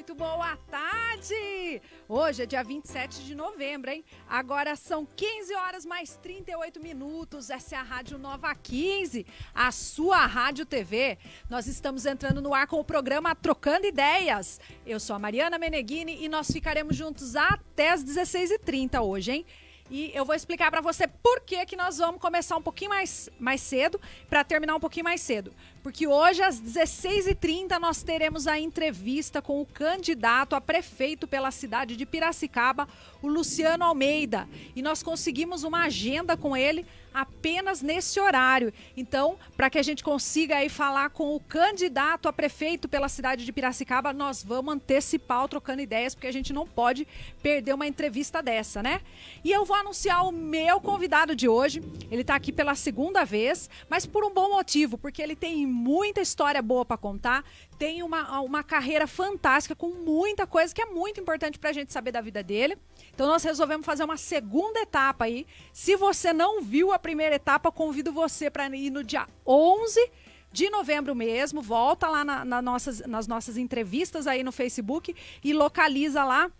muito boa tarde! Hoje é dia 27 de novembro, hein? Agora são 15 horas mais 38 minutos. Essa é a Rádio Nova 15, a sua Rádio TV. Nós estamos entrando no ar com o programa Trocando Ideias. Eu sou a Mariana Meneghini e nós ficaremos juntos até as 16h30 hoje, hein? E eu vou explicar para você por que nós vamos começar um pouquinho mais cedo para terminar um pouquinho mais cedo. Porque hoje, às 16h30, nós teremos a entrevista com o candidato a prefeito pela cidade de Piracicaba, o Luciano Almeida. E nós conseguimos uma agenda com ele apenas nesse horário. Então, para que a gente consiga aí falar com o candidato a prefeito pela cidade de Piracicaba, nós vamos antecipar o Trocando Ideias, porque a gente não pode perder uma entrevista dessa, né? E eu vou anunciar o meu convidado de hoje. Ele está aqui pela segunda vez, mas por um bom motivo, porque ele tem muita história boa para contar, tem uma carreira fantástica com muita coisa que é muito importante para a gente saber da vida dele. Então nós resolvemos fazer uma segunda etapa aí. Se você não viu a primeira etapa, convido você para ir no dia 11 de novembro mesmo. Volta lá nas nossas entrevistas aí no Facebook e localiza lá.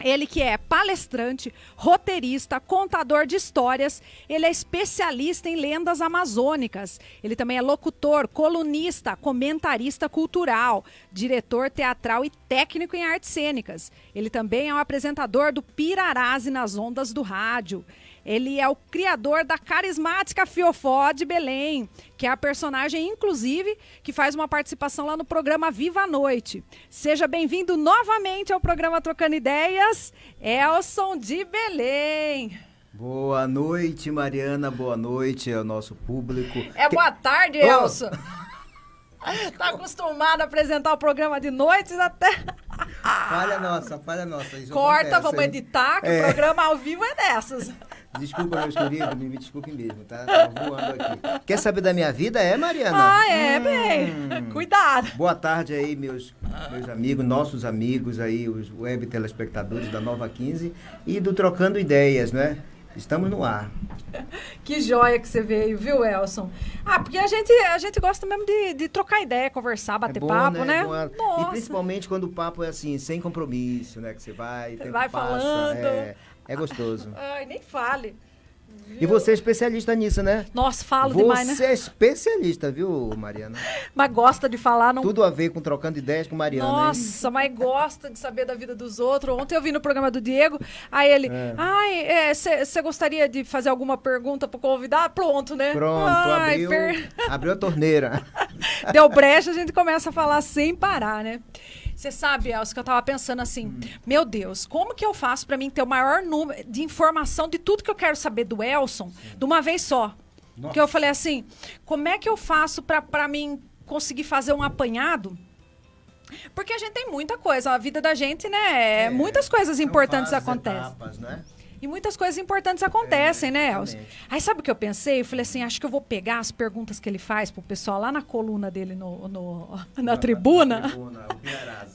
Ele que é palestrante, roteirista, contador de histórias, ele é especialista em lendas amazônicas. Ele também é locutor, colunista, comentarista cultural, diretor teatral e técnico em artes cênicas. Ele também é o apresentador do Pirarase nas ondas do rádio. Ele é o criador da carismática Fiofó de Belém, que é a personagem, inclusive, que faz uma participação lá no programa Viva a Noite. Seja bem-vindo novamente ao programa Trocando Ideias, Elson de Belém. Boa noite, Mariana, boa noite ao nosso público. Boa tarde, Elson. Tá acostumado a apresentar o programa de noite até... Falha nossa. Isso corta, acontece, vamos hein? editar, que o programa ao vivo é dessas. Desculpa, meus queridos, me desculpem mesmo, tá? Tava voando aqui. Quer saber da minha vida, Mariana? Bem. Cuidado. Boa tarde aí, meus amigos, nossos amigos aí, os web telespectadores da Nova 15 e do Trocando Ideias, né? Estamos no ar. Que joia que você veio, viu, Elson? Porque a gente gosta mesmo de trocar ideia, conversar, bater papo, né? E principalmente quando o papo é assim, sem compromisso, né? Que você vai, o tempo vai passa, falando. É gostoso. Ai, nem fale. E você é especialista nisso, né? Nossa, falo demais, né? Você é especialista, viu, Mariana? Mas gosta de falar... Não... Tudo a ver com Trocando Ideias com Mariana, Nossa, mas gosta de saber da vida dos outros. Ontem eu vi no programa do Diego, aí ele... Você gostaria de fazer alguma pergunta pro convidado? Pronto, né? Pronto, abriu a torneira. Deu brecha, a gente começa a falar sem parar, né? Você sabe, Elcio, que eu tava pensando assim, meu Deus, como que eu faço para mim ter o maior número de informação de tudo que eu quero saber do Elson de uma vez só? Nossa. Que eu falei assim, como é que eu faço para mim conseguir fazer um apanhado? Porque a gente tem muita coisa, a vida da gente, né? Muitas coisas importantes acontecem. Etapas, né? E muitas coisas importantes acontecem, né, Elcio? Aí sabe o que eu pensei? Eu falei assim, acho que eu vou pegar as perguntas que ele faz pro pessoal lá na coluna dele na tribuna.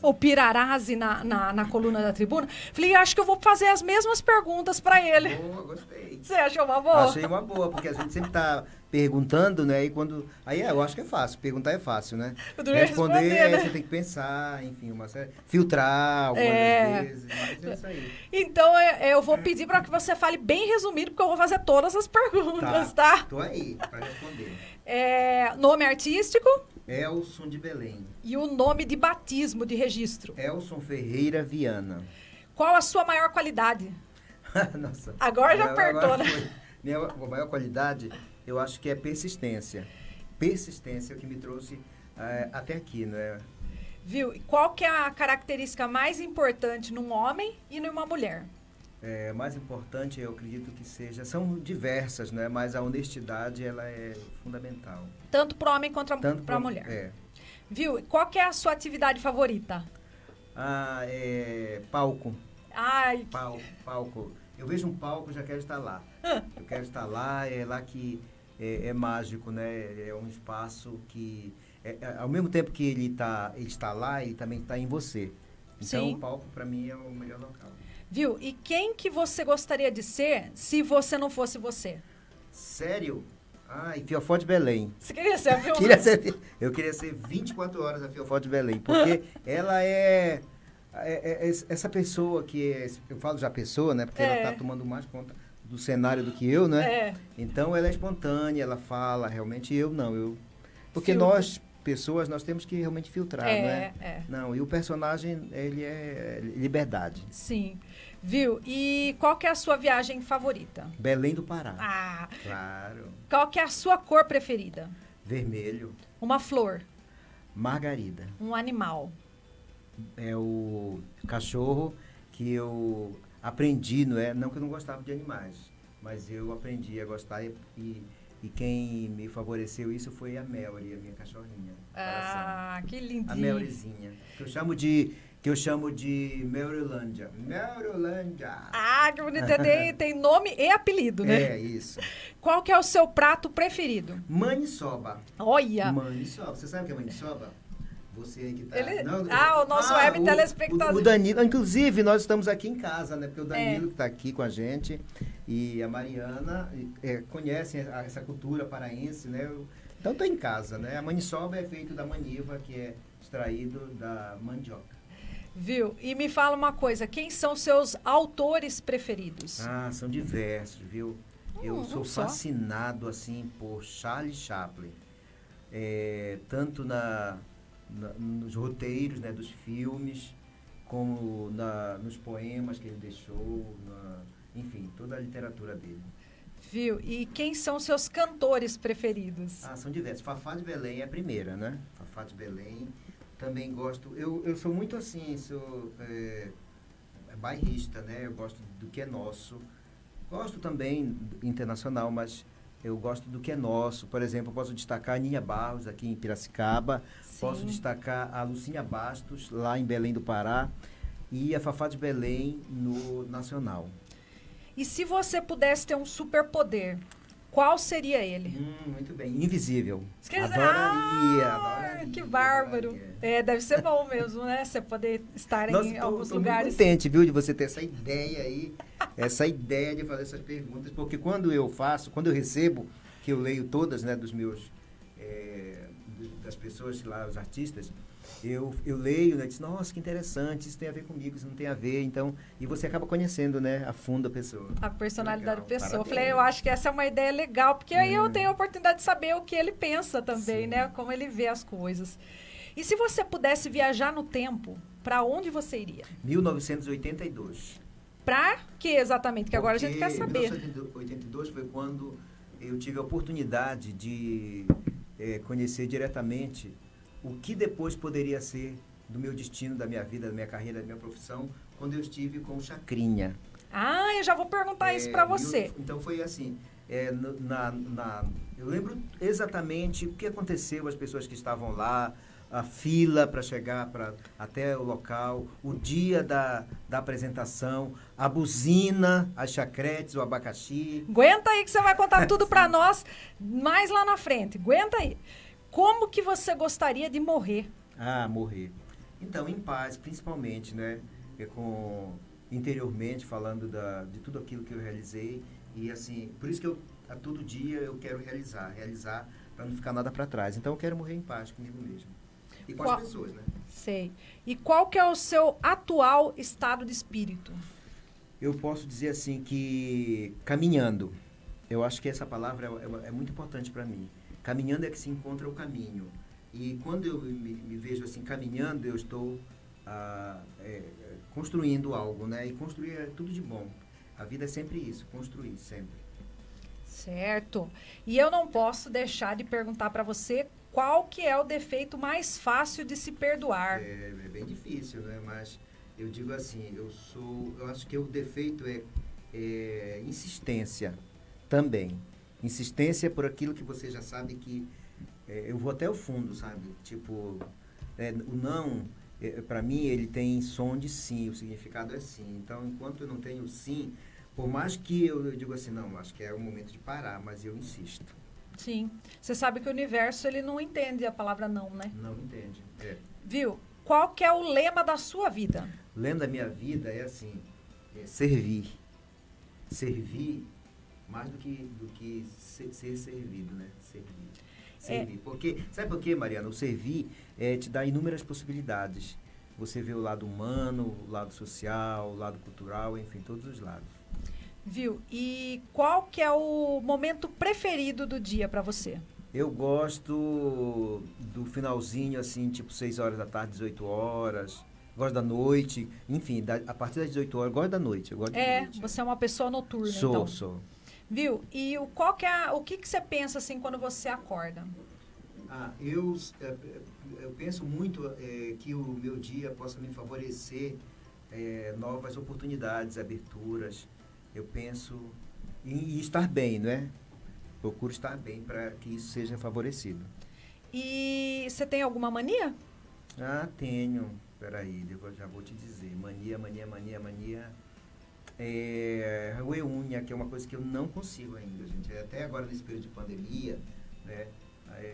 O Pirarase na coluna da tribuna. Falei, acho que eu vou fazer as mesmas perguntas para ele. Boa, gostei. Você achou uma boa? Achei uma boa, porque a gente sempre tá perguntando, né? E quando... Aí eu acho que é fácil. Perguntar é fácil, né? Responder, né? Você tem que pensar, enfim, uma série... Filtrar algumas vezes, mas é isso aí. Então, eu vou pedir para que você fale bem resumido, porque eu vou fazer todas as perguntas, tá? Tô aí para responder. Nome artístico? Elson de Belém. E o nome de batismo, de registro? Elson Ferreira Viana. Qual a sua maior qualidade? Nossa. Agora já apertou, né? Minha maior qualidade, eu acho que é persistência. Persistência é o que me trouxe até aqui, né? Viu? Qual que é a característica mais importante num homem e numa mulher? Mais importante, eu acredito que são diversas, né? Mas a honestidade, ela é fundamental. Tanto para o homem quanto para a mulher. Viu? Qual que é a sua atividade favorita? Palco. Ai. Palco. Eu vejo um palco, já quero estar lá. Eu quero estar lá, é lá que é mágico, né? É um espaço que, ao mesmo tempo que ele está lá, ele também está em você. Então, Sim. O palco, para mim, é o melhor local. Viu? E quem que você gostaria de ser se você não fosse você? Sério? E Fiofó de Belém. Você queria ser a Fiofó? Eu queria ser 24 horas a Fiofó de Belém, porque ela é Essa pessoa eu falo já pessoa, né? Porque ela está tomando mais conta do cenário do que eu, né? Então ela é espontânea, ela fala, realmente eu não. Porque nós, pessoas, nós temos que realmente filtrar, não é? Não, e o personagem, ele é liberdade. Sim. Viu? E qual que é a sua viagem favorita? Belém do Pará. Ah! Claro. Qual que é a sua cor preferida? Vermelho. Uma flor. Margarida. Um animal. É o cachorro que eu aprendi, não que eu não gostava de animais, mas eu aprendi a gostar e quem me favoreceu isso foi a Melry, a minha cachorrinha. Que lindinha. A Melryzinha, que eu chamo de Melrylândia. Melrylândia. Que bonito. Tem nome e apelido, né? É, isso. Qual que é o seu prato preferido? Maniçoba. Olha! Maniçoba. Você sabe o que é maniçoba? Você aí que tá... o nosso web telespectador. O Danilo, inclusive, nós estamos aqui em casa, né? Porque o Danilo que está aqui com a gente e a Mariana conhecem essa cultura paraense, né? Então, estou em casa, né? A maniçoba é feita da maniva, que é extraído da mandioca. Viu? E me fala uma coisa, quem são seus autores preferidos? São diversos, viu? Eu sou fascinado, assim, por Charlie Chaplin. Tanto nos roteiros, né, dos filmes, como nos poemas que ele deixou, enfim, toda a literatura dele. Viu? E quem são seus cantores preferidos? São diversos. Fafá de Belém é a primeira, né? Fafá de Belém. Também gosto... Eu sou muito assim, sou bairrista, né? Eu gosto do que é nosso. Gosto também do internacional, mas eu gosto do que é nosso. Por exemplo, eu posso destacar a Aninha Barros, aqui em Piracicaba. Sim. Posso destacar a Lucinha Bastos, lá em Belém do Pará. E a Fafá de Belém, no Nacional. E se você pudesse ter um superpoder, qual seria ele? Muito bem. Invisível. Adoraria. Que bárbaro. Adoraria. Deve ser bom mesmo, né? Você poder estar em alguns lugares. Muito contente, viu, de você ter essa ideia aí, essa ideia de fazer essas perguntas, porque quando eu recebo, que eu leio todas, né, dos meus, das pessoas lá, os artistas, eu leio, né, diz, nossa, que interessante, isso tem a ver comigo, isso não tem a ver, então, e você acaba conhecendo, né, a fundo a pessoa. A personalidade da pessoa. Parabéns. Eu falei, eu acho que essa é uma ideia legal, porque aí eu tenho a oportunidade de saber o que ele pensa também, né, como ele vê as coisas. E se você pudesse viajar no tempo, para onde você iria? 1982. Para que exatamente? Que agora a gente quer saber. 1982 foi quando eu tive a oportunidade de conhecer diretamente o que depois poderia ser do meu destino, da minha vida, da minha carreira, da minha profissão, quando eu estive com o Chacrinha. Eu já vou perguntar isso para você. Então foi assim, eu lembro exatamente o que aconteceu, as pessoas que estavam lá, a fila para chegar até o local, o dia da apresentação, a buzina, as chacretes, o abacaxi. Aguenta aí que você vai contar tudo para nós mais lá na frente. Aguenta aí. Como que você gostaria de morrer? Morrer. Então, em paz, principalmente, né? Interiormente, falando de tudo aquilo que eu realizei. E, assim, por isso que a todo dia eu quero realizar para não ficar nada para trás. Então, eu quero morrer em paz comigo mesmo. E com as pessoas, né? Sei. E qual que é o seu atual estado de espírito? Eu posso dizer, assim, que caminhando. Eu acho que essa palavra é muito importante para mim. Caminhando é que se encontra o caminho. E quando eu me vejo assim caminhando, eu estou construindo algo, né? E construir é tudo de bom. A vida é sempre isso, construir, sempre. Certo. E eu não posso deixar de perguntar para você qual que é o defeito mais fácil de se perdoar. É bem difícil, né? Mas eu digo assim, eu acho que o defeito é insistência também. Insistência por aquilo que você já sabe que... eu vou até o fundo, sabe? Tipo, o não, para mim, ele tem som de sim, o significado é sim. Então, enquanto eu não tenho sim, por mais que eu digo assim, não, acho que é o momento de parar, mas eu insisto. Sim. Você sabe que o universo, ele não entende a palavra não, né? Não entende. Viu? Qual que é o lema da sua vida? O lema da minha vida é assim, servir. Servir... mais do que ser servido, né? Servir. Porque, sabe por quê, Mariana? O servir te dá inúmeras possibilidades. você vê o lado humano, o lado social, o lado cultural, enfim, todos os lados. Viu? E qual que é o momento preferido do dia para você? Eu gosto do finalzinho, assim, tipo 6 horas da tarde, 18 horas. Gosto da noite, enfim, a partir das 18 horas, gosto da noite. Eu gosto de noite. Você é uma pessoa noturna, então. Sou. Viu? E o que você pensa, assim, quando você acorda? Eu penso muito que o meu dia possa me favorecer novas oportunidades, aberturas. Eu penso em estar bem, não é? Procuro estar bem para que isso seja favorecido. E você tem alguma mania? Tenho. Peraí, eu já vou te dizer. Mania. Roer unha, que é uma coisa que eu não consigo ainda, gente. Até agora, nesse período de pandemia, né?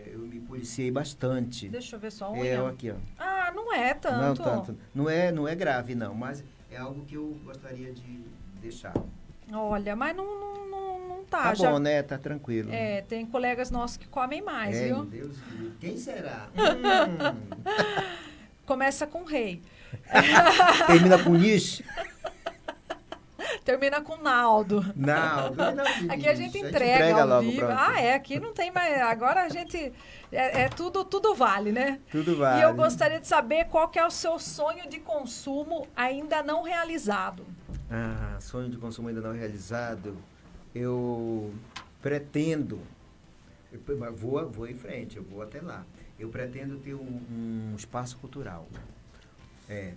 Eu me policiei bastante. Deixa eu ver só a unha. Aqui, ó. Não é tanto. Não tanto. Não é grave, não. Mas é algo que eu gostaria de deixar. Olha, mas não tá. Tá bom, né? Tá tranquilo. Tem colegas nossos que comem mais, viu? Meu Deus, quem será? Começa com rei. Termina com niche? Termina com Naldo. Aqui a gente entrega ao vivo. Aqui não tem mais. Agora a gente. Tudo vale, né? Tudo vale. E eu gostaria de saber qual que é o seu sonho de consumo ainda não realizado. Sonho de consumo ainda não realizado. Eu pretendo. Vou em frente, eu vou até lá. Eu pretendo ter um espaço cultural.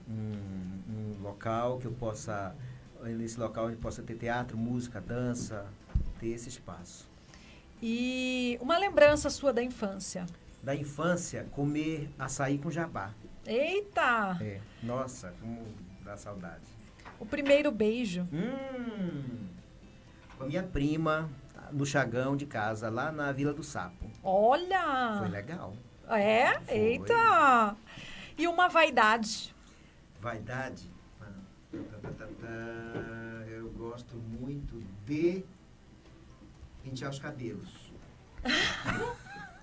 Um local que eu possa. Nesse local a gente possa ter teatro, música, dança, ter esse espaço. E uma lembrança sua da infância? Da infância, comer açaí com jabá. Eita! Nossa, como dá saudade. O primeiro beijo? Com a minha prima, no chagão de casa, lá na Vila do Sapo. Olha! Foi legal. Foi. Eita! E uma vaidade? Vaidade? Eu gosto muito de pentear os cabelos.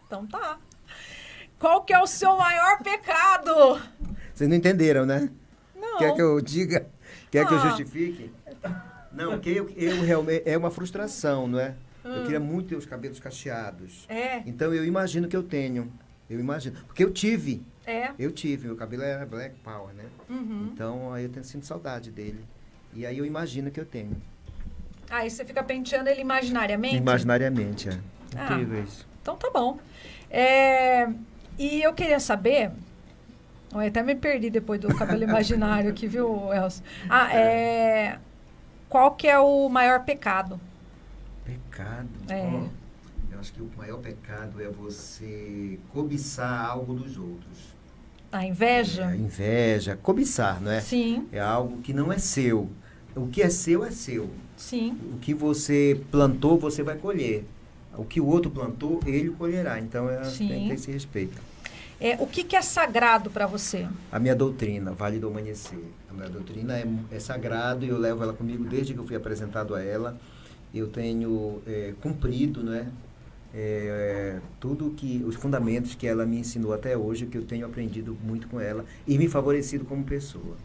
Então tá. Qual que é o seu maior pecado? Vocês não entenderam, né? Não. Quer que eu diga? Quer que eu justifique? Não, que eu realmente... É uma frustração, não é? Eu queria muito ter os cabelos cacheados. Então eu imagino que eu tenho. Eu imagino. Porque eu tive. Eu tive. Meu cabelo era black power, né? Então aí eu sinto saudade dele. E aí eu imagino que eu tenho. Aí você fica penteando ele imaginariamente? Imaginariamente, Incrível isso. Então tá bom. E eu queria saber... Eu até me perdi depois do cabelo imaginário aqui, viu, Elcio? Qual que é o maior pecado? Pecado? Eu acho que o maior pecado é você cobiçar algo dos outros. A inveja? Inveja, cobiçar, não é? Sim. É algo que não é seu. O que é seu, é seu. Sim. O que você plantou, você vai colher. O que o outro plantou, ele colherá. Então, tem que ter esse respeito. O que é sagrado para você? A minha doutrina, Vale do Amanhecer. A minha doutrina é sagrado e eu levo ela comigo desde que eu fui apresentado a ela. Eu tenho cumprido, não é? Tudo os fundamentos que ela me ensinou até hoje, que eu tenho aprendido muito com ela e me favorecido como pessoa.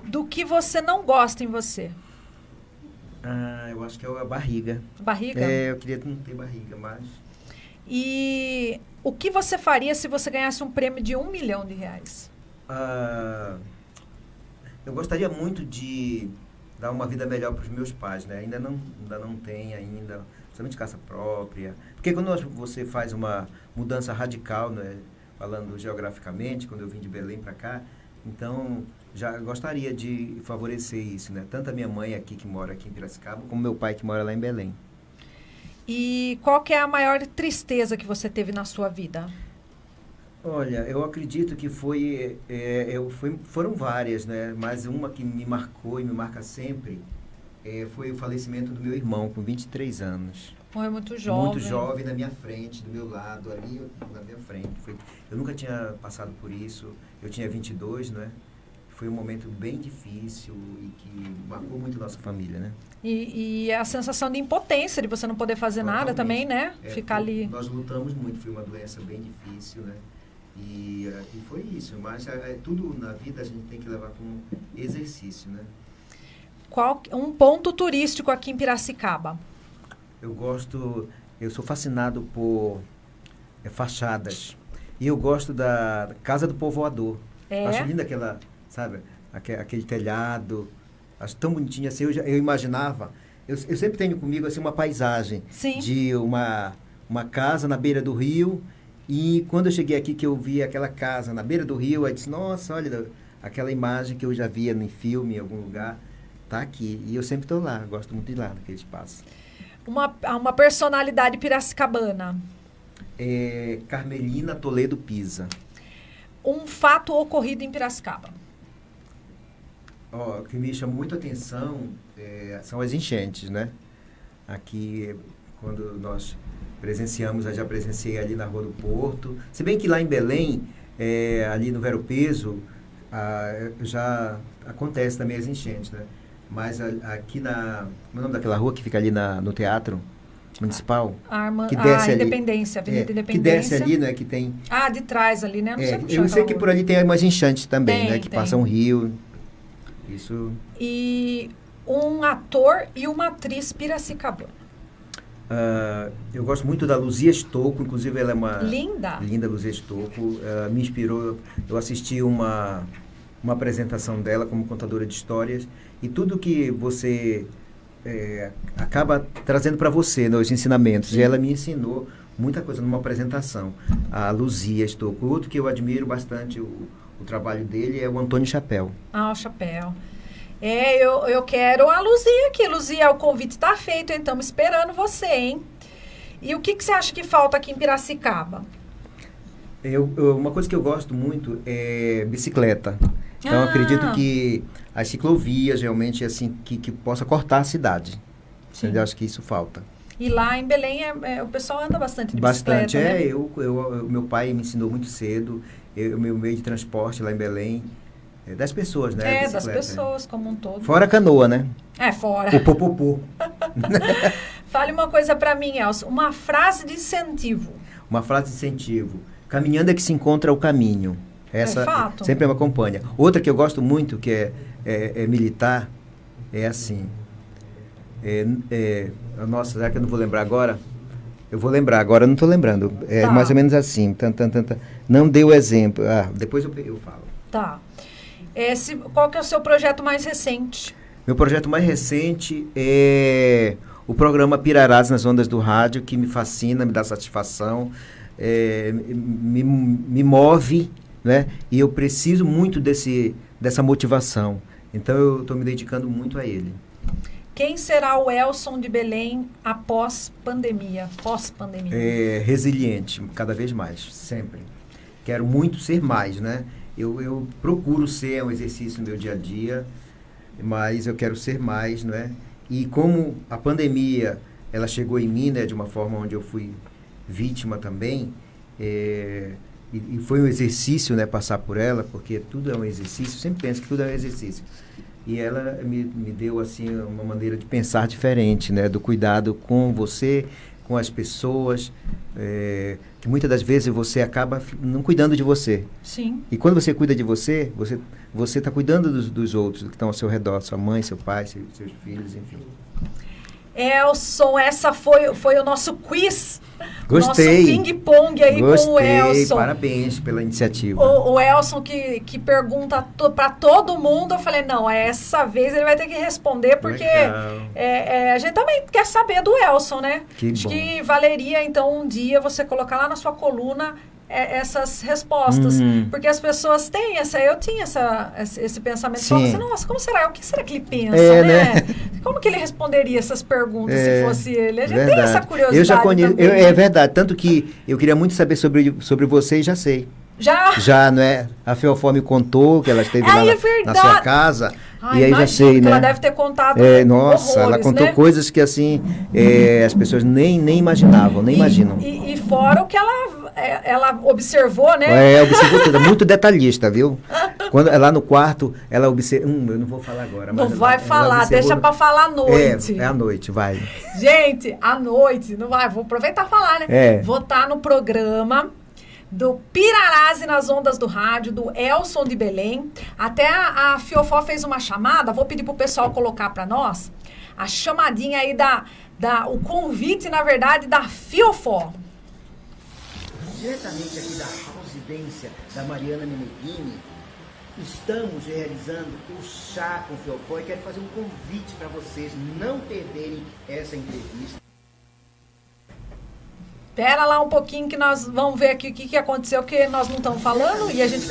Do que você não gosta em você? Eu acho que é a barriga. Barriga? Eu queria não ter barriga, mas... E o que você faria se você ganhasse um prêmio de R$1 milhão? Eu gostaria muito de dar uma vida melhor para os meus pais, né? Ainda não tem, principalmente casa própria. Porque quando você faz uma mudança radical, né? Falando geograficamente, quando eu vim de Belém para cá, então já gostaria de favorecer isso, né? Tanto a minha mãe aqui, que mora aqui em Piracicaba, como meu pai, que mora lá em Belém. E qual que é a maior tristeza que você teve na sua vida? Olha, eu acredito que foram várias, né? Mas uma que me marcou e me marca sempre foi o falecimento do meu irmão, com 23 anos. Foi muito jovem. Muito jovem, na minha frente, do meu lado, ali na minha frente. Eu nunca tinha passado por isso. Eu tinha 22, né? Foi um momento bem difícil e que marcou muito a nossa família, né? E a sensação de impotência, de você não poder fazer nada também, né? Ficar ali... Nós lutamos muito, foi uma doença bem difícil, né? E foi isso, mas tudo na vida a gente tem que levar como exercício, né? Qual um ponto turístico aqui em Piracicaba? Eu sou fascinado por fachadas. E eu gosto da Casa do Povoador. Acho linda aquela, sabe, aquele telhado. Acho tão bonitinho assim. Eu imaginava, eu sempre tenho comigo assim uma paisagem. Sim. De uma casa na beira do rio. E quando eu cheguei aqui, que eu vi aquela casa na beira do rio, eu disse, nossa, olha, aquela imagem que eu já via em filme, em algum lugar, tá aqui. E eu sempre estou lá, gosto muito de ir lá, naquele espaço. Uma personalidade piracicabana. Carmelina Toledo Pisa. Um fato ocorrido em Piracicaba. O que me chama muito a atenção são as enchentes, né? Aqui, quando nós presenciamos, eu já presenciei ali na Rua do Porto. Se bem que lá em Belém, ali no Vero Peso, já acontece também as enchentes, né? Mas aqui como é o nome daquela rua que fica ali no Teatro Municipal? Que desce Independência, Avenida Independência. Que desce ali, né? Que tem... de trás ali, né? Eu sei que por ali tem umas enchentes também, né? Que tem. passa um rio. Isso... E um ator e uma atriz piracicabana. Eu gosto muito da Luzia Stocco, inclusive ela é uma... Linda Luzia Stocco. Me inspirou, eu assisti uma apresentação dela como contadora de histórias, e tudo que você acaba trazendo para você, né, os ensinamentos. E ela me ensinou muita coisa numa apresentação. A Luzia Stocco. Outro que eu admiro bastante o trabalho dele é o Antônio Chapéu. O Chapéu. Eu quero a Luzia aqui. Luzia, o convite está feito, então estamos esperando você, hein? E o que você acha que falta aqui em Piracicaba? Uma coisa que eu gosto muito é bicicleta. Então, eu acredito que as ciclovias, realmente, assim, que possa cortar a cidade. Eu acho que isso falta. E lá em Belém, o pessoal anda bastante de bicicleta, bastante, né? Meu pai me ensinou muito cedo. O meu meio de transporte lá em Belém, das pessoas, né? Das pessoas como um todo. Fora a canoa, né? Fora. O popopô. Fale uma coisa para mim, Elcio. Uma frase de incentivo. Uma frase de incentivo. Caminhando é que se encontra o caminho. Essa fato. Sempre me acompanha. Outra que eu gosto muito, que é militar, é assim. Nossa, será que eu não vou lembrar agora? Eu vou lembrar, agora eu não estou lembrando. Mais ou menos assim. Não dê o exemplo. Depois eu falo. Tá. Qual que é o seu projeto mais recente? Meu projeto mais recente é o programa Pirarás nas Ondas do Rádio, que me fascina, me dá satisfação, me move, né? E eu preciso muito dessa motivação. Então, eu estou me dedicando muito a ele. Quem será o Elson de Belém após pandemia, pós-pandemia? Resiliente, cada vez mais, sempre. Quero muito ser mais, né? Eu procuro ser, um exercício no meu dia a dia, mas eu quero ser mais, não é? E como a pandemia, ela chegou em mim, né, de uma forma onde eu fui vítima também, e foi um exercício, né, passar por ela, porque tudo é um exercício, eu sempre penso que tudo é um exercício. E ela me deu, assim, uma maneira de pensar diferente, né, do cuidado com você, com as pessoas, que muitas das vezes você acaba não cuidando de você. Sim. E quando você cuida de você está cuidando dos outros que estão ao seu redor, sua mãe, seu pai, seus filhos, enfim. Elson, essa foi o nosso quiz. Gostei. Nosso ping-pong aí com o Elson. Parabéns pela iniciativa. O Elson que pergunta para todo mundo, eu falei, não, essa vez ele vai ter que responder, porque a gente também quer saber do Elson, né? Acho que valeria, então, um dia você colocar lá na sua coluna essas respostas. Porque as pessoas têm eu tinha esse pensamento. Assim, nossa, como será? O que será que ele pensa, né? Como que ele responderia essas perguntas se fosse ele? A gente tem essa curiosidade. Eu já conheço, é verdade. Tanto que eu queria muito saber sobre você e já sei. Já, não é? A Feofó me contou que ela esteve lá na sua casa. E aí já sei, né? Ela deve ter contado nossa, horrores, ela contou, né, coisas que, assim, as pessoas nem imaginavam, nem imaginam. E fora o que ela observou, né? Observou tudo, muito detalhista, viu? Quando lá no quarto, ela observou... eu não vou falar agora. Não vai falar, deixa pra falar à noite. É à noite, vai. Gente, à noite, não vai, vou aproveitar e falar, né? Vou estar no programa do Pirarase nas ondas do rádio, do Elson de Belém. Até a Fiofó fez uma chamada, vou pedir pro pessoal colocar para nós, a chamadinha aí o convite, na verdade, da Fiofó. Diretamente aqui da residência da Mariana Meneghini, estamos realizando o Chá com Fiofó e quero fazer um convite para vocês não perderem essa entrevista. Espera lá um pouquinho que nós vamos ver aqui o que aconteceu, que nós não estamos falando e a gente...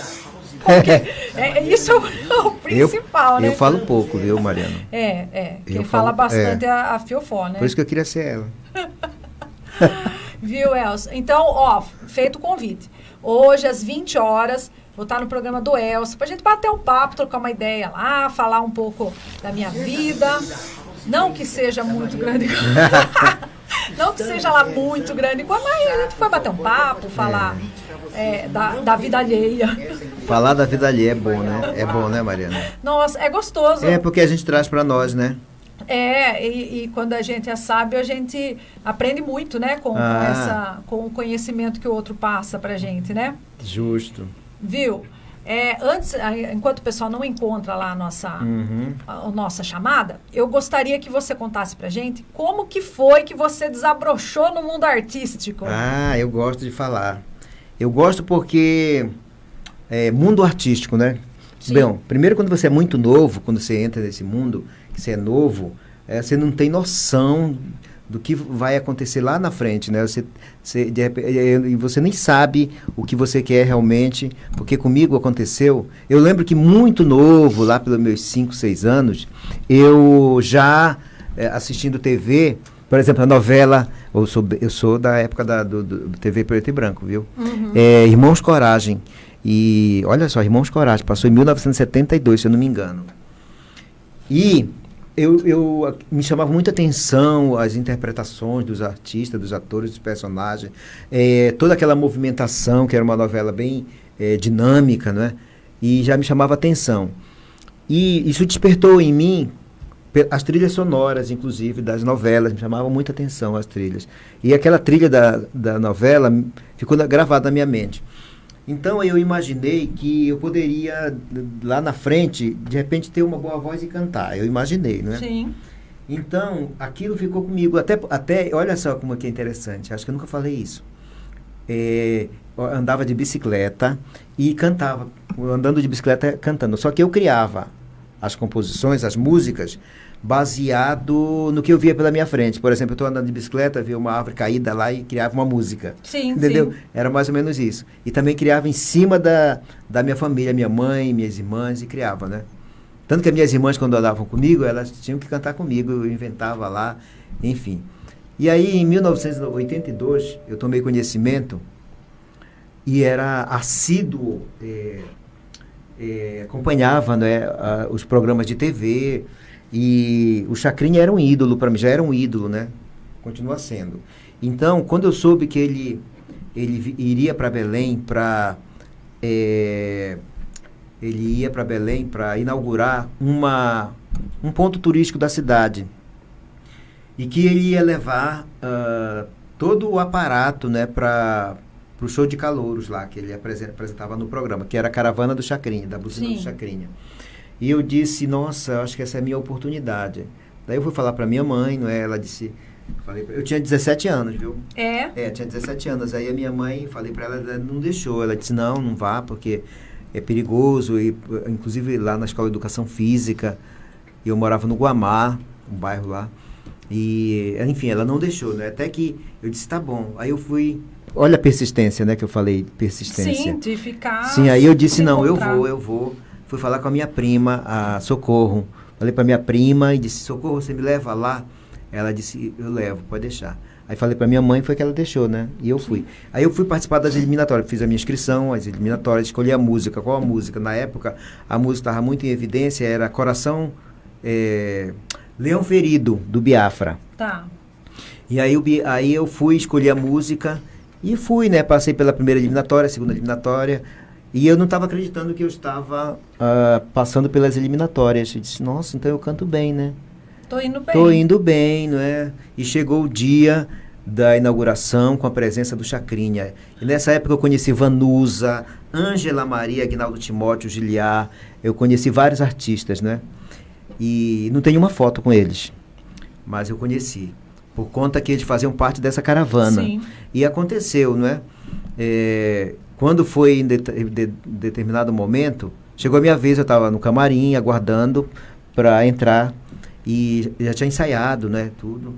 isso é o principal, né? Eu falo pouco, viu, Mariana? Quem fala bastante é a Fiofó, né? Por isso que eu queria ser ela. Viu, Elson? Então, feito o convite. Hoje, às 20 horas, vou estar no programa do Elson, pra gente bater um papo, trocar uma ideia lá, falar um pouco da minha vida. Não que seja muito grande... Não que seja lá muito grande, mas a gente foi bater um papo, falar da vida alheia. Falar da vida alheia é bom, né? É bom, né, Mariana? Nossa, é gostoso. É porque a gente traz para nós, né? E quando a gente é sábio, a gente aprende muito, né? Com o conhecimento que o outro passa pra gente, né? Justo. Viu? Antes, enquanto o pessoal não encontra lá a nossa chamada, eu gostaria que você contasse pra gente como que foi que você desabrochou no mundo artístico. Eu gosto de falar. Eu gosto porque mundo artístico, né? Sim. Bem, primeiro quando você é muito novo, quando você entra nesse mundo, que você é novo, você não tem noção do que vai acontecer lá na frente, né? Você nem sabe o que você quer realmente, porque comigo aconteceu. Eu lembro que muito novo, lá pelos meus 5, 6 anos, eu já assistindo TV, por exemplo, a novela, eu sou da época do TV Preto e Branco, viu? Uhum. Irmãos Coragem. E olha só, Irmãos Coragem, passou em 1972, se eu não me engano. E me chamava muita atenção as interpretações dos artistas, dos atores, dos personagens, toda aquela movimentação, que era uma novela bem dinâmica, né? E já me chamava atenção. E isso despertou em mim as trilhas sonoras, inclusive, das novelas, me chamavam muita atenção as trilhas. E aquela trilha da novela ficou gravada na minha mente. Então eu imaginei que eu poderia, lá na frente, de repente ter uma boa voz e cantar. Eu imaginei, não é? Sim. Então, aquilo ficou comigo. Até olha só como é que é interessante. Acho que eu nunca falei isso. Eu andava de bicicleta e cantava. Andando de bicicleta, cantando. Só que eu criava as composições, as músicas, baseado no que eu via pela minha frente. Por exemplo, eu estou andando de bicicleta, via uma árvore caída lá e criava uma música. Sim, entendeu? sim. Era mais ou menos isso. E também criava em cima da minha família, minha mãe, minhas irmãs, e criava, né? Tanto que as minhas irmãs, quando andavam comigo, elas tinham que cantar comigo, eu inventava lá, enfim. E aí, em 1982, eu tomei conhecimento e era assíduo, acompanhava, né, os programas de TV. E o Chacrinha era um ídolo para mim, já era um ídolo, né? Continua sendo. Então, quando eu soube que ele iria para Belém para inaugurar um ponto turístico da cidade e que ele ia levar todo o aparato, né, para o show de calouros lá que ele apresentava no programa, que era a Caravana do Chacrinha, da buzina do Chacrinha. E eu disse, nossa, acho que essa é a minha oportunidade. Daí eu fui falar para minha mãe, não é? Ela disse, eu tinha 17 anos, viu? Tinha 17 anos. Aí a minha mãe, falei para ela não deixou. Ela disse, não vá, porque é perigoso. E, inclusive lá na Escola de Educação Física, eu morava no Guamá, um bairro lá. E, enfim, ela não deixou, né? Até que eu disse, tá bom. Aí eu fui... Olha a persistência, né? Que eu falei, persistência. Sim, de ficar... Sim, aí eu disse, não, eu vou. Fui falar com a minha prima, a Socorro. Falei para minha prima e disse, Socorro, você me leva lá? Ela disse, eu levo, pode deixar. Aí falei para minha mãe, foi que ela deixou, né? E eu fui. Aí eu fui participar das eliminatórias, fiz a minha inscrição, as eliminatórias, escolhi a música. Qual a música? Na época, a música estava muito em evidência, era Coração Leão Ferido, do Biafra. Tá. E aí eu fui, escolhi a música e fui, né? Passei pela primeira eliminatória, segunda eliminatória. E eu não estava acreditando que eu estava passando pelas eliminatórias. Eu disse, nossa, então eu canto bem, né? Tô indo bem. Tô indo bem, não é? E chegou o dia da inauguração com a presença do Chacrinha. E nessa época eu conheci Vanusa, Ângela Maria, Aguinaldo Timóteo, Giliar, eu conheci vários artistas, né? E não tenho uma foto com eles, mas eu conheci, por conta que eles faziam parte dessa caravana. Sim. E aconteceu, não é? Quando foi em determinado momento, chegou a minha vez, eu estava no camarim, aguardando para entrar, e já tinha ensaiado, né, tudo.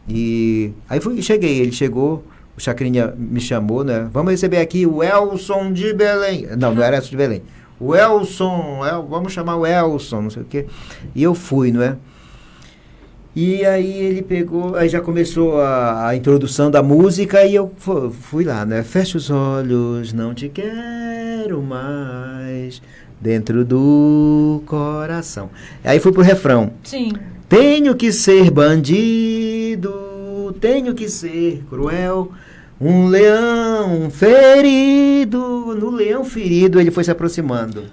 E aí cheguei, ele chegou, o Chacrinha me chamou, né? Vamos receber aqui o Elson de Belém. Não, não era Elson de Belém. O Elson, vamos chamar o Elson, não sei o quê. E eu fui, não é? E aí ele pegou, aí já começou a introdução da música e eu fui lá, né? Fecha os olhos, não te quero mais dentro do coração. Aí fui pro refrão. Sim. Tenho que ser bandido, tenho que ser cruel, um leão ferido. No leão ferido ele foi se aproximando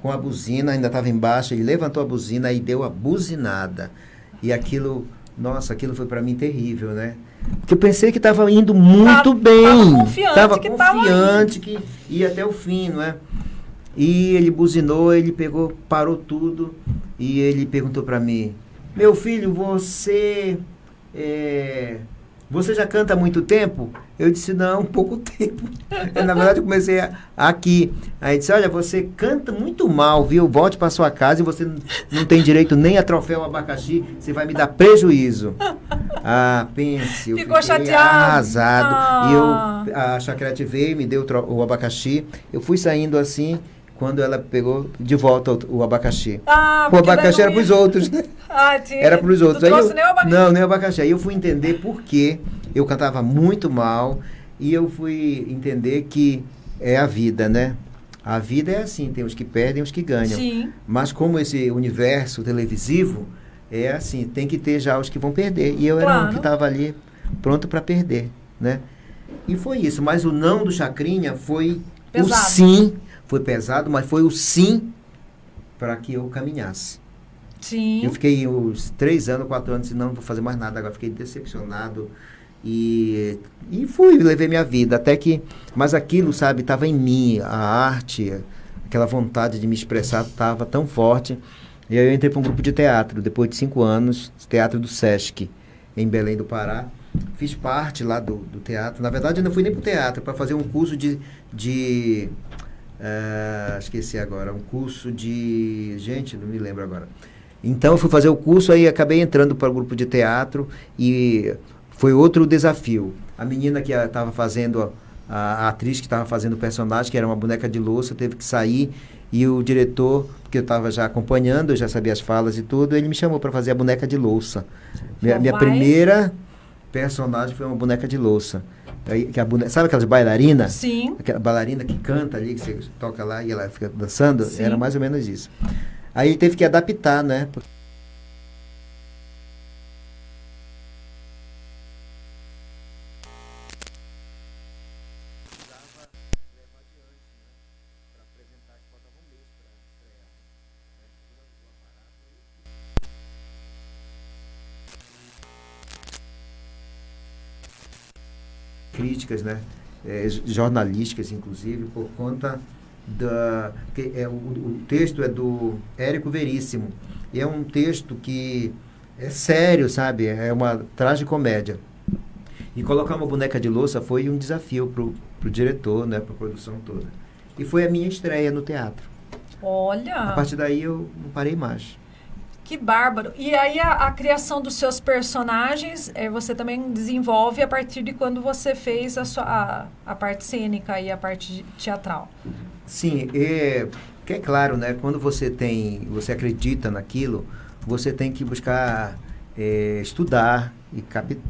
com a buzina, ainda estava embaixo, ele levantou a buzina e deu a buzinada. E aquilo, nossa, aquilo foi para mim terrível, né? Porque eu pensei que estava indo muito bem. Estava confiante que ia até o fim, não é? E ele buzinou, ele pegou, parou tudo e ele perguntou para mim: meu filho, você já canta há muito tempo? Eu disse: não, pouco tempo. Na verdade, eu comecei aqui. Aí disse: olha, você canta muito mal, viu? Volte para sua casa e você não tem direito nem a troféu abacaxi. Você vai me dar prejuízo. Ah, pense. Eu Ficou fiquei chateado. arrasado. E a Chacrete veio, me deu o abacaxi. Eu fui saindo assim, quando ela pegou de volta o abacaxi. O abacaxi era para os outros, né? Era para os outros. Não trouxe nem o abacaxi? Não, nem o abacaxi. Aí eu fui entender por quê. Eu cantava muito mal e eu fui entender que é a vida, né? A vida é assim, tem os que perdem e os que ganham. Sim. Mas como esse universo televisivo, é assim, tem que ter já os que vão perder. E eu Claro. era um que estava ali pronto para perder, né? E foi isso. Mas o não do Chacrinha foi Pesado. o sim. Foi pesado, mas foi o sim para que eu caminhasse. Sim. Eu fiquei uns 3 anos, 4 anos, e não vou fazer mais nada. Agora fiquei decepcionado e levei minha vida. Até que, mas aquilo, sabe, estava em mim, a arte, aquela vontade de me expressar estava tão forte. E aí eu entrei para um grupo de teatro, depois de 5 anos, Teatro do Sesc, em Belém do Pará. Fiz parte lá do teatro. Na verdade, eu não fui nem para o teatro, para fazer um curso esqueci agora, um curso de... Gente, não me lembro agora. Então, eu fui fazer o curso, aí acabei entrando para o grupo de teatro e foi outro desafio. A menina que estava fazendo, a atriz que estava fazendo o personagem, que era uma boneca de louça, teve que sair e o diretor, porque eu estava já acompanhando, eu já sabia as falas e tudo, ele me chamou para fazer a boneca de louça. Minha primeira personagem foi uma boneca de louça. Sabe aquelas bailarinas? Sim. Aquela bailarina que canta ali, que você toca lá e ela fica dançando? Sim. Era mais ou menos isso. Aí ele teve que adaptar, né? Críticas, né? Jornalísticas, inclusive, por conta o texto é do Érico Veríssimo e é um texto que é sério, sabe? É uma tragicomédia. E colocar uma boneca de louça foi um desafio pro diretor, né? Pra produção toda. E foi a minha estreia no teatro. Olha! A partir daí eu não parei mais. Que bárbaro. E aí a criação dos seus personagens, você também desenvolve a partir de quando você fez a parte cênica e a parte teatral. Sim, porque é claro, né? Quando você acredita naquilo, você tem que buscar estudar e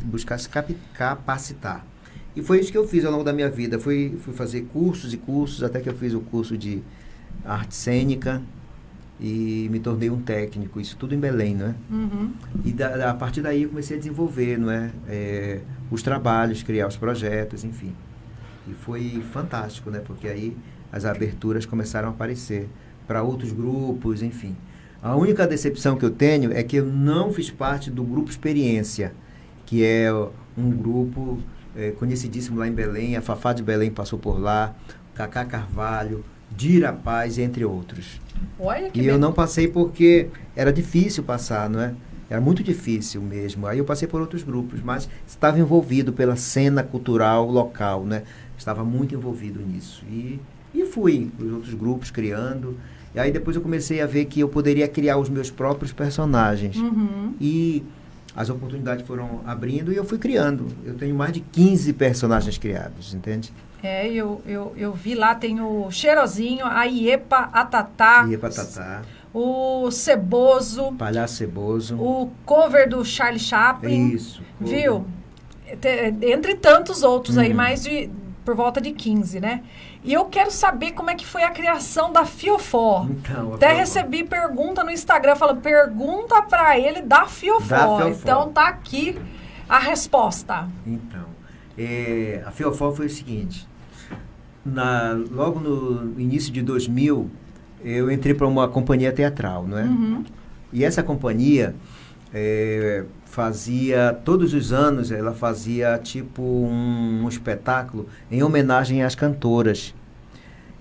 buscar se capacitar. E foi isso que eu fiz ao longo da minha vida. Fui fazer cursos e cursos, até que eu fiz o curso de arte cênica e me tornei um técnico, isso tudo em Belém, não é? Uhum. E a partir daí eu comecei a desenvolver, não é? Os trabalhos, criar os projetos, enfim. E foi fantástico, né? Porque aí as aberturas começaram a aparecer para outros grupos, enfim. A única decepção que eu tenho é que eu não fiz parte do grupo Experiência, que é um grupo conhecidíssimo lá em Belém, a Fafá de Belém passou por lá, Cacá Carvalho, Dira Paz, entre outros. Olha que e eu não passei porque era difícil passar, não é? Era muito difícil mesmo. Aí eu passei por outros grupos, mas estava envolvido pela cena cultural local, né? Estava muito envolvido nisso. E fui os outros grupos criando. E aí depois eu comecei a ver que eu poderia criar os meus próprios personagens. E as oportunidades foram abrindo e eu fui criando. Eu tenho mais de 15 personagens criados, entende? Eu vi lá, tem o Cheirosinho, a Iepa, a Tatá. Iepa, Tatá. O Ceboso. Palhaço Ceboso. O cover do Charlie Chaplin. Isso. Viu? Entre tantos outros aí, por volta de 15, né? E eu quero saber como é que foi a criação da Fiofó. Então, até recebi pergunta no Instagram, falando, pergunta pra ele da Fiofó. Então tá aqui a resposta. Então, a Fiofó foi o seguinte, logo no início de 2000, eu entrei para uma companhia teatral, não é? E essa companhia fazia, todos os anos, ela fazia tipo um espetáculo em homenagem às cantoras.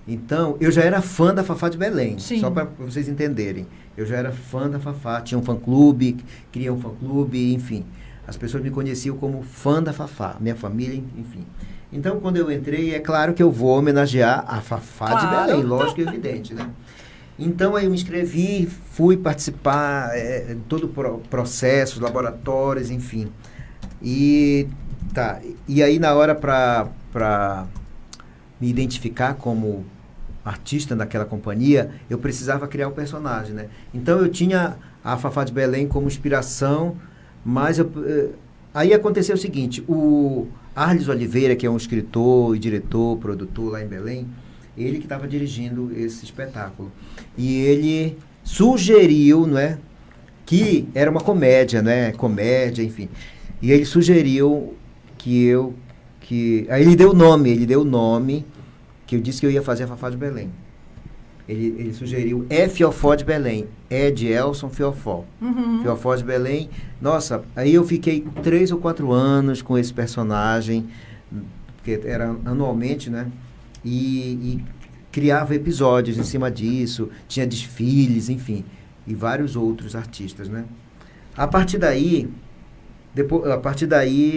Então, eu já era fã da Fafá de Belém, só para vocês entenderem. Eu já era fã da Fafá, tinha um fã-clube, criei um fã-clube, enfim. As pessoas me conheciam como fã da Fafá, minha família, enfim. Então, quando eu entrei, é claro que eu vou homenagear a Fafá de Belém, lógico e evidente, né? Então, aí eu me inscrevi, fui participar de todo o processo, laboratórios, enfim. E aí, na hora para me identificar como artista naquela companhia, eu precisava criar um personagem, né? Então, eu tinha a Fafá de Belém como inspiração, mas aí aconteceu o seguinte, o Arles Oliveira, que é um escritor e diretor, produtor lá em Belém, ele que estava dirigindo esse espetáculo. E ele sugeriu, não é, que era uma comédia, né? Comédia, enfim. E ele sugeriu aí ele deu o nome, que eu disse que eu ia fazer a Fafá de Belém. Ele sugeriu Fiofó de Belém. De Elson Fiofó. Fiofó de Belém. Nossa, aí eu fiquei 3 ou 4 anos com esse personagem, porque era anualmente, né? E criava episódios em cima disso, tinha desfiles, enfim, e vários outros artistas, né? A partir daí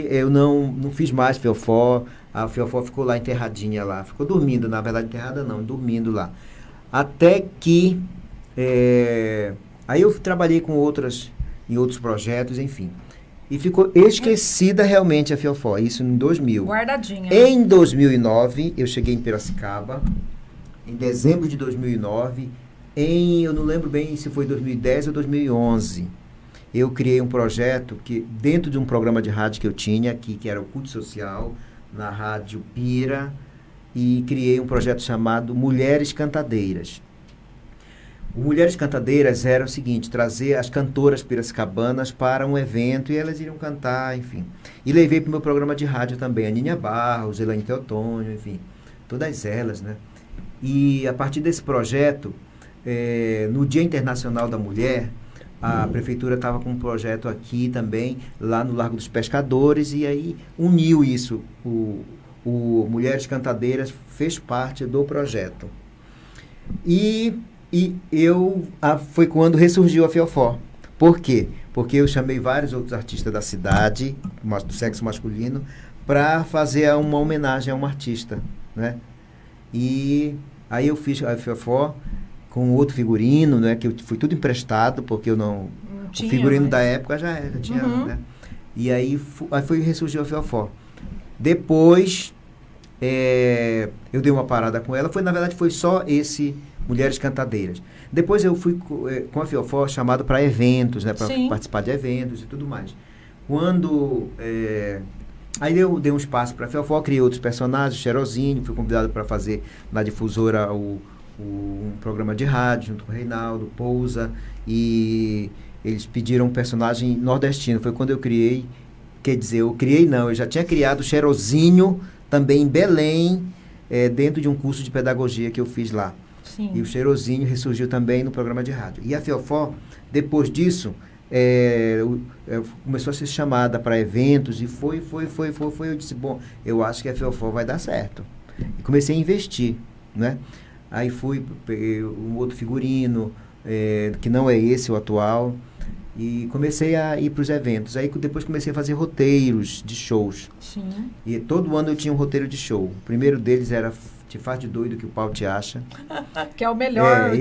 eu não fiz mais Fiofó, a Fiofó ficou lá enterradinha lá, ficou dormindo, na verdade enterrada não, dormindo lá. Até que aí eu trabalhei em outros projetos, enfim. E ficou esquecida realmente a Fiofó, isso em 2000. Guardadinha. Em 2009, eu cheguei em Piracicaba, em dezembro de 2009, eu não lembro bem se foi 2010 ou 2011, eu criei um projeto que, dentro de um programa de rádio que eu tinha aqui, que era o Culto Social, na Rádio Pira, e criei um projeto chamado Mulheres Cantadeiras. O Mulheres Cantadeiras era o seguinte, trazer as cantoras piracicabanas para um evento e elas iriam cantar, enfim. E levei para o meu programa de rádio também a Nínia Barros, Elaine Teotônio, enfim, todas elas, né? E a partir desse projeto, no Dia Internacional da Mulher, a prefeitura estava com um projeto aqui também, lá no Largo dos Pescadores, e aí uniu isso. O Mulheres Cantadeiras fez parte do projeto. E foi quando ressurgiu a Fiofó. Por quê? Porque eu chamei vários outros artistas da cidade, do sexo masculino, para fazer uma homenagem a um artista, né? E aí eu fiz a Fiofó com outro figurino, né? Que foi tudo emprestado, porque eu não tinha, o figurino da época já tinha, né? E aí ressurgiu a Fiofó. Depois, eu dei uma parada com ela. Na verdade, foi só esse Mulheres Cantadeiras. Depois eu fui com a Fiofó chamado para eventos, né? Para participar de eventos e tudo mais. Aí eu dei um espaço para a Fiofó, criei outros personagens, Cheirosinho, fui convidado para fazer na difusora um programa de rádio junto com o Reinaldo, Pousa, e eles pediram um personagem nordestino. Foi quando eu criei, eu já tinha criado o Cheirosinho também em Belém, dentro de um curso de pedagogia que eu fiz lá. Sim. E o Cheirosinho ressurgiu também no programa de rádio. E a Fiofó, depois disso, começou a ser chamada para eventos e foi. Eu disse, bom, eu acho que a Fiofó vai dar certo. E comecei a investir, né? Aí peguei um outro figurino, que não é esse o atual, e comecei a ir para os eventos. Aí depois comecei a fazer roteiros de shows. Sim. E todo ano eu tinha um roteiro de show. O primeiro deles era Te Faz de Doido que o Pau Te Acha. Que é o melhor.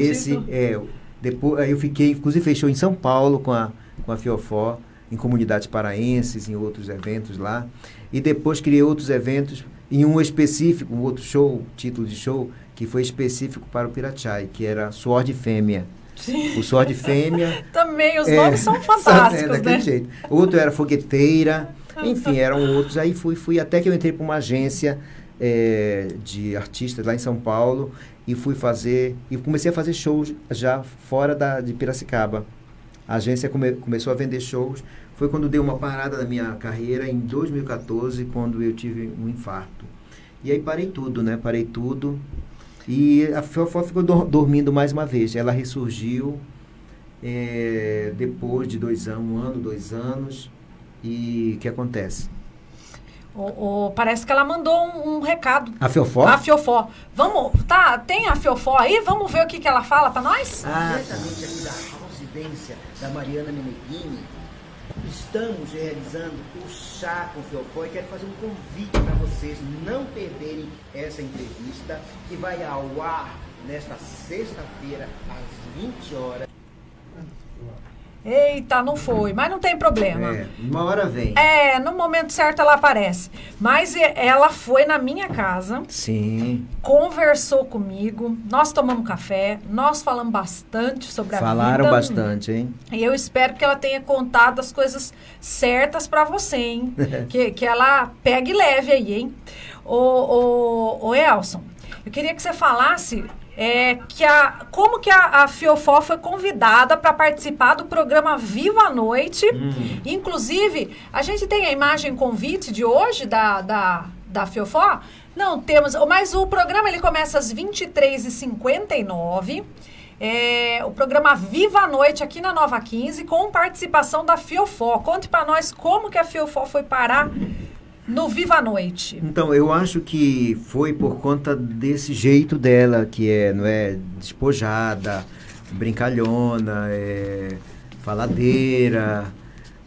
Depois, aí eu fiquei, inclusive fechou em São Paulo com a Fiofó, em comunidades paraenses, em outros eventos lá. E depois criei outros eventos, em um específico, um outro show, título de show, que foi específico para o Pirachai, que era Suor de Fêmea. Sim. O Suor de Fêmea. Também, os nomes são fantásticos, daquele né? jeito. Outro era Fogueteira, enfim, eram outros. Aí fui até que eu entrei para uma agência de artistas lá em São Paulo e comecei a fazer shows já fora de Piracicaba. A agência começou a vender shows. Foi quando deu uma parada na minha carreira, em 2014, quando eu tive um infarto. E aí parei tudo, né? Parei tudo. E a Fiofó ficou dormindo mais uma vez. Ela ressurgiu depois de 2 anos, 1 ano, 2 anos. E o que acontece? Parece que ela mandou um recado. A Fiofó? A Fiofó. Tem a Fiofó aí? Vamos ver o que ela fala para nós? Diretamente aqui da residência da Mariana Meneghini, estamos realizando o Chá com Fiofó e quero fazer um convite para vocês não perderem essa entrevista que vai ao ar nesta sexta-feira às 20 horas. Eita, não foi, mas não tem problema. Uma hora vem. No momento certo ela aparece. Mas ela foi na minha casa. Sim. Conversou comigo, nós tomamos café, nós falamos bastante sobre a vida. Falaram bastante, hein? E eu espero que ela tenha contado as coisas certas pra você, hein? que ela pegue leve aí, hein? Ô Elson, eu queria que você falasse como que a Fiofó foi convidada para participar do programa Viva a Noite. Inclusive, a gente tem a imagem convite de hoje da Fiofó? Não temos, mas o programa ele começa às 23h59. O programa Viva a Noite aqui na Nova 15, com participação da Fiofó. Conte para nós como que a Fiofó foi parar no Viva a Noite. Então, eu acho que foi por conta desse jeito dela, que não é despojada, brincalhona, faladeira.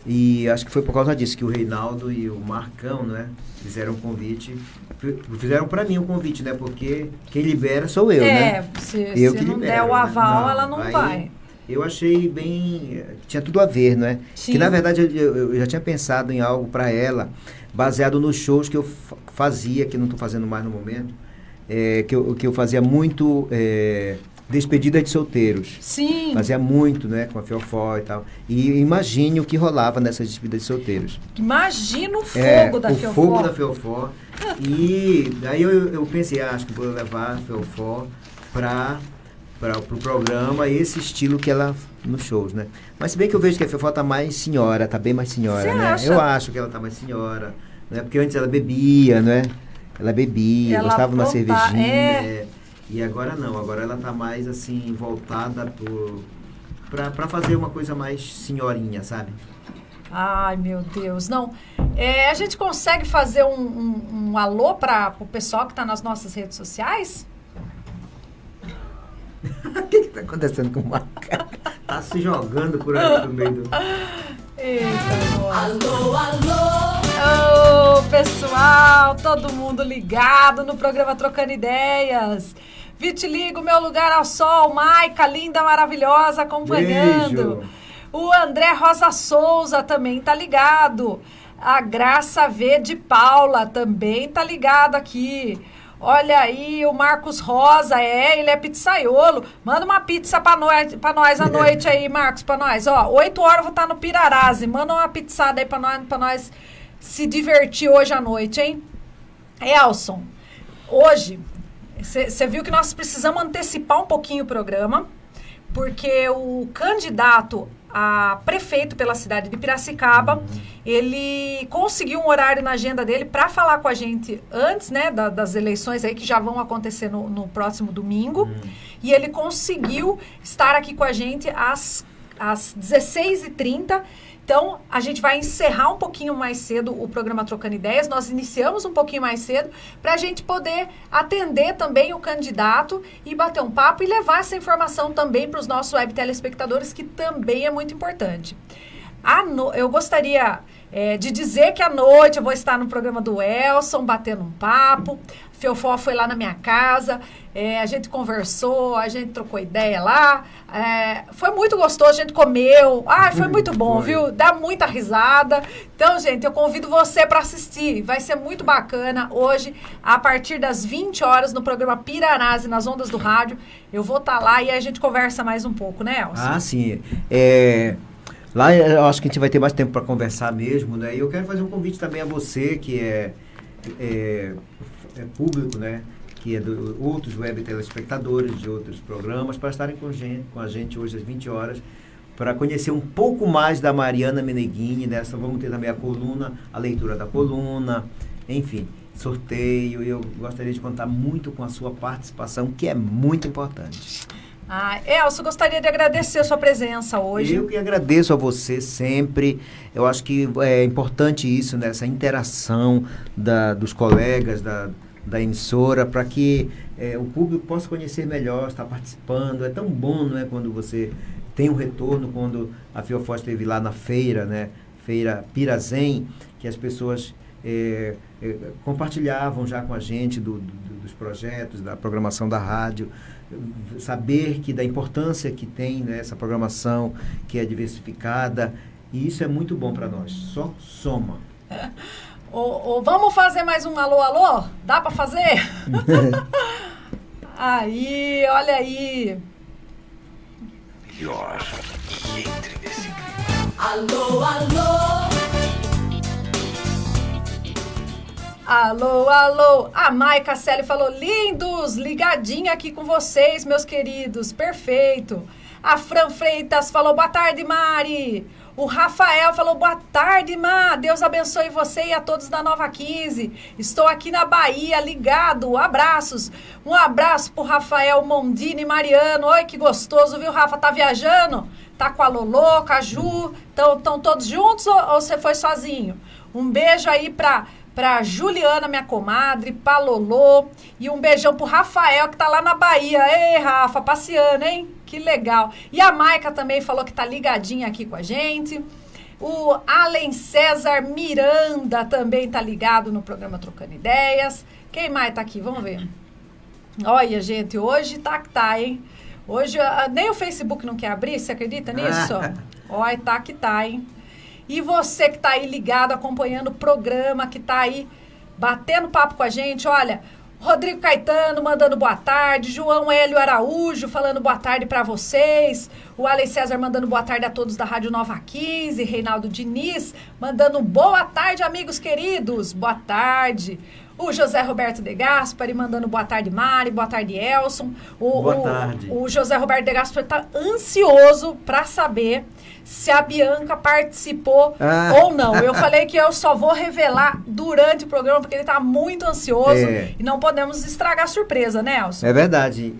E acho que foi por causa disso que o Reinaldo e o Marcão, né, fizeram um convite. Fizeram para mim um convite, né? Porque quem libera sou eu, né? Se não der o aval, ela não vai. Eu achei bem... Tinha tudo a ver, não é? Sim. Que, na verdade, eu já tinha pensado em algo para ela, baseado nos shows que eu fazia, que não estou fazendo mais no momento, que eu fazia muito despedida de solteiros. Sim. Fazia muito, né, com a Fiofó e tal. E imagine o que rolava nessas despedidas de solteiros. Imagina o fogo da Fiofó. O fogo da Fiofó. E daí eu pensei, acho que vou levar a Fiofó para o programa, esse estilo que ela nos shows, né? Mas se bem que eu vejo que a Fiofó tá mais senhora, tá bem mais senhora, Você né? acha? Eu acho que ela tá mais senhora, né? Porque antes ela bebia, né? Ela bebia, Ela gostava de uma aprontar, cervejinha. E agora não, agora ela tá mais assim, voltada pra fazer uma coisa mais senhorinha, sabe? Ai, meu Deus. Não, a gente consegue fazer um alô para o pessoal que tá nas nossas redes sociais? O que tá acontecendo com o Marca? Tá se jogando por aí no meio do... Eita, nossa. Alô, alô! Ô, pessoal, todo mundo ligado no programa Trocando Ideias. Vitiligo, meu lugar ao sol. Maica, linda, maravilhosa, acompanhando. Beijo. O André Rosa Souza também tá ligado. A Graça V de Paula também tá ligado aqui. Olha aí, o Marcos Rosa, ele é pizzaiolo. Manda uma pizza pra nós à noite aí, Marcos, pra nós. Ó, 8 horas eu vou estar no Pirarazzi. Manda uma pizzada aí pra nós se divertir hoje à noite, hein? Elson, hoje, você viu que nós precisamos antecipar um pouquinho o programa, porque o candidato a prefeito pela cidade de Piracicaba, ele conseguiu um horário na agenda dele para falar com a gente antes, né, das eleições aí que já vão acontecer no próximo domingo, e ele conseguiu estar aqui com a gente às às 16h30. Então, a gente vai encerrar um pouquinho mais cedo o programa Trocando Ideias. Nós iniciamos um pouquinho mais cedo para a gente poder atender também o candidato e bater um papo e levar essa informação também para os nossos web telespectadores, que também é muito importante. Eu gostaria de dizer que à noite eu vou estar no programa do Elson, batendo um papo. Fiofó foi lá na minha casa, a gente conversou, a gente trocou ideia lá. Foi muito gostoso, a gente comeu. Foi muito bom, viu? Dá muita risada. Então, gente, eu convido você para assistir. Vai ser muito bacana hoje, a partir das 20 horas, no programa Pirarase, nas ondas do rádio. Eu vou estar lá e a gente conversa mais um pouco, né, Elson? Sim. Lá eu acho que a gente vai ter mais tempo para conversar mesmo, né? E eu quero fazer um convite também a você, que é público, né? Que é de outros web telespectadores de outros programas, para estarem com a gente hoje às 20 horas, para conhecer um pouco mais da Mariana Meneghini. Vamos ter também a coluna, a leitura da coluna, enfim, sorteio. E eu gostaria de contar muito com a sua participação, que é muito importante. Elson, gostaria de agradecer a sua presença hoje. Eu que agradeço a você sempre. Eu acho que é importante isso, né? Essa interação dos colegas da emissora, para que o público possa conhecer melhor, estar participando. É tão bom, não é, quando você tem um retorno, quando a Fiofó esteve lá na feira, né? Feira Pirazem, que as pessoas compartilhavam já com a gente dos projetos, da programação da rádio. Saber da importância que tem, né, essa programação, que é diversificada, e isso é muito bom para nós, só soma. Vamos fazer mais um alô, alô? Dá para fazer? Aí, olha aí. Melhor e entre nesse clima. Alô, alô. Alô, alô. A Maica Celi falou: lindos, ligadinha aqui com vocês, meus queridos. Perfeito. A Fran Freitas falou: boa tarde, Mari. O Rafael falou: boa tarde, Má. Deus abençoe você e a todos da Nova 15. Estou aqui na Bahia, ligado. Abraços. Um abraço pro Rafael Mondini Mariano. Oi, que gostoso, viu, Rafa? Tá viajando? Tá com a Lolô, com a Ju? Estão todos juntos ou você foi sozinho? Um beijo aí pra Juliana, minha comadre, pra Lolô, e um beijão pro Rafael, que tá lá na Bahia. Ei, Rafa, passeando, hein? Que legal. E a Maica também falou que tá ligadinha aqui com a gente. O Allen César Miranda também tá ligado no programa Trocando Ideias. Quem mais tá aqui? Vamos ver. Olha, gente, hoje tá, hein? Hoje nem o Facebook não quer abrir, você acredita nisso? Olha, tá, hein? E você que está aí ligado, acompanhando o programa, que está aí batendo papo com a gente, olha, Rodrigo Caetano mandando boa tarde, João Hélio Araújo falando boa tarde para vocês, o Alex César mandando boa tarde a todos da Rádio Nova 15, Reinaldo Diniz mandando boa tarde, amigos queridos, boa tarde. O José Roberto De Gaspari mandando boa tarde, Mari, boa tarde, Elson. Boa tarde. O José Roberto De Gaspari está ansioso para saber se a Bianca participou ou não. Eu falei que eu só vou revelar durante o programa, porque ele está muito ansioso e não podemos estragar a surpresa, né, Elson? É verdade.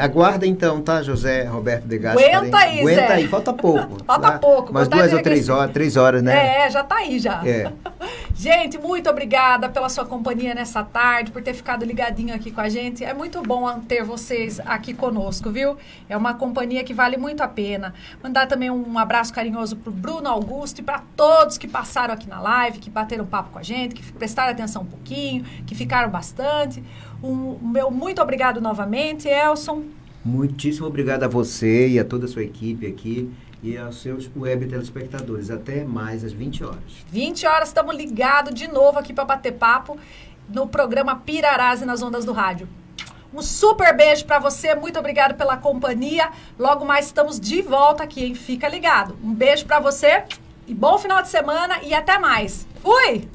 Aguarda então, tá, José Roberto De Gaspari? Aguenta aí, Aguenta Zé. aí, falta pouco. Falta pouco. Umas 2 ou 3 horas, 3 horas, né? Já tá aí já. Gente, muito obrigada pela sua companhia nessa tarde, por ter ficado ligadinho aqui com a gente. É muito bom ter vocês aqui conosco, viu? É uma companhia que vale muito a pena. Mandar também um abraço carinhoso pro Bruno Augusto e para todos que passaram aqui na live, que bateram papo com a gente, que prestaram atenção um pouquinho, que ficaram bastante. Meu muito obrigado novamente, Elson. Muitíssimo obrigado a você e a toda a sua equipe aqui e aos seus web telespectadores. Até mais às 20 horas. 20 horas, estamos ligados de novo aqui para bater papo no programa Pirarase nas ondas do rádio. Um super beijo para você, muito obrigado pela companhia. Logo mais estamos de volta aqui, hein? Fica ligado. Um beijo para você e bom final de semana e até mais. Fui!